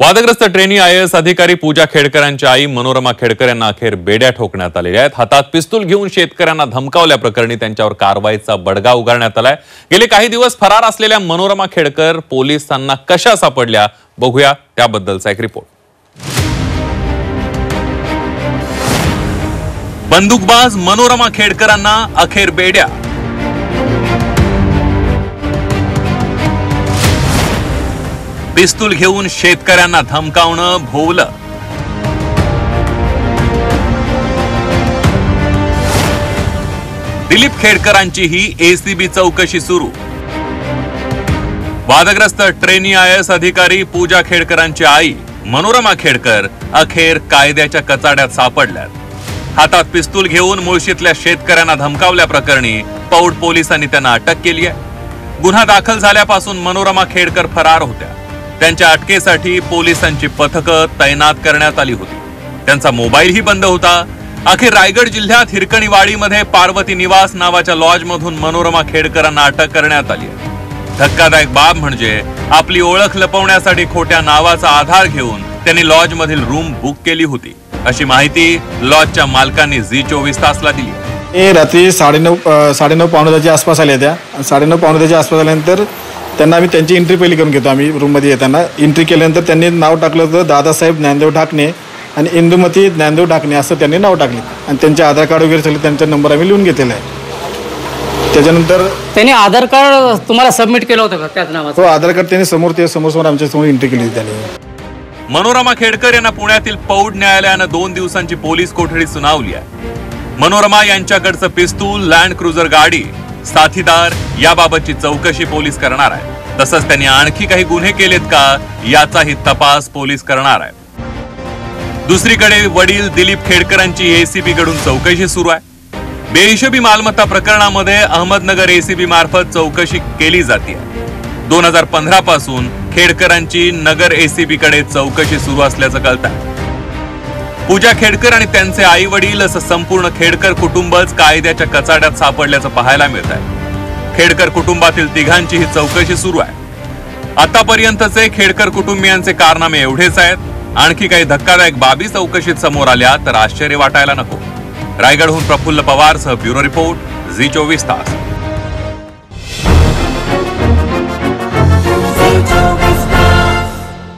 वादग्रस्त trainee IAS अधिकारी पूजा खेडकरांची आई मनोरमा खेडकर यांना अखेर बेड्या ठोकण्यात आलेल्या आहेत। हातात पिस्तूल घेऊन शेतकऱ्यांना धमकावल्या प्रकरणी त्यांच्यावर कारवाईचा बडगा उगारण्यात आलाय। गेले काही दिवस फरार असलेल्या मनोरमा खेडकर पोलिसांना कशा सापडल्या बघूया त्याबद्दलचा एक रिपोर्ट। बंदूकबाज मनोरमा खेडकरांना अखेर बेड्या। पिस्तूल घेऊन शेतकऱ्यांना धमकावणं भोवलं। दिलीप खेडकरांची ही ACB चौकशी सुरू। वादग्रस्त ट्रेनी IAS अधिकारी पूजा खेडकरांची आई मनोरमा खेडकर अखेर कायद्याच्या कचाड्यात सापडल्यात। हातात पिस्तूल घेऊन मुळशीतल्या शेतकऱ्यांना धमकावल्या प्रकरणी पौड पोलिसांनी त्यांना अटक केली आहे। गुन्हा दाखल झाल्यापासून मनोरमा खेडकर फरार होत्या। त्यांच्या अटकेसाठी पोलिसांची पथकं तैनात करण्यात आली होती। त्यांचा मोबाईलही बंद होता। अखेर रायगड जिल्ह्यात हिरकणीवाडीमध्ये पार्वती निवास नावाच्या लॉजमधून मनोरमा खेडकरांना अटक करण्यात आली आहे। धक्कादायक बाब म्हणजे आपली ओळख लपवण्यासाठी खोट्या नावाचा आधार घेऊन त्यांनी लॉजमधील रूम बुक केली होती, अशी माहिती लॉजच्या मालकांनी Zee24 तासला दिली। रात्री 9:30 पावणे 10च्या आसपास आल्या त्या। 9:30 पावणे 10च्या आसपास आल्यानंतर त्यांना आम्ही त्यांची एंट्री पहिली करून घेतो। आम्ही रूममध्ये येताना एंट्री केल्यानंतर त्यांनी नाव टाकलं होतं दादासाहेब ज्ञानदेव ढाकणे आणि इंदुमती ज्ञानदेव ढाकणे असं त्यांनी नाव टाकले आणि त्यांचे आधार कार्ड वगैरे सगळे त्यांचा नंबर आम्ही लिहून घेतलेला आहे। त्याच्यानंतर त्यांनी आधार कार्ड तुम्हाला सबमिट केलं होतं का त्याच नावाचं? हो, आधार कार्ड त्यांनी समोर आमच्या समोर एंट्री केली त्यांनी। मनोरमा खेडकर यांना पुण्यातील पौड न्यायालयानं 2 दिवसांची पोलीस कोठडी सुनावली आहे। मनोरमा यांच्याकडचं पिस्तूल, लँड क्रुझर गाडी, साथीदार याबाबतची चौकशी पोलीस करणार आहे। तसंच त्यांनी आणखी काही गुन्हे केलेत का याचाही तपास पोलीस करणार आहे। दुसरीकडे वडील दिलीप खेडकरांची ACB कडून चौकशी सुरू आहे। बेहिशोबी मालमत्ता प्रकरणामध्ये अहमदनगर ACB मार्फत चौकशी केली जाते। 2015 पासून खेडकरांची नगर ACB कडे चौकशी सुरू असल्याचं कळतंय। पूजा खेडकर आणि त्यांचे आई वडील असं संपूर्ण खेडकर कुटुंबच कायद्याच्या कचाड्यात सापडल्याचं पाहायला मिळत आहे। खेडकर कुटुंबातील तिघांची ही चौकशी सुरू आहे। आतापर्यंतचे खेडकर कुटुंबियांचे कारनामे एवढेच आहेत। आणखी काही धक्कादायक बाबी चौकशीत समोर आल्या तर आश्चर्य वाटायला नको। रायगडहून प्रफुल्ल पवारसह ब्युरो रिपोर्ट Zee24 तास।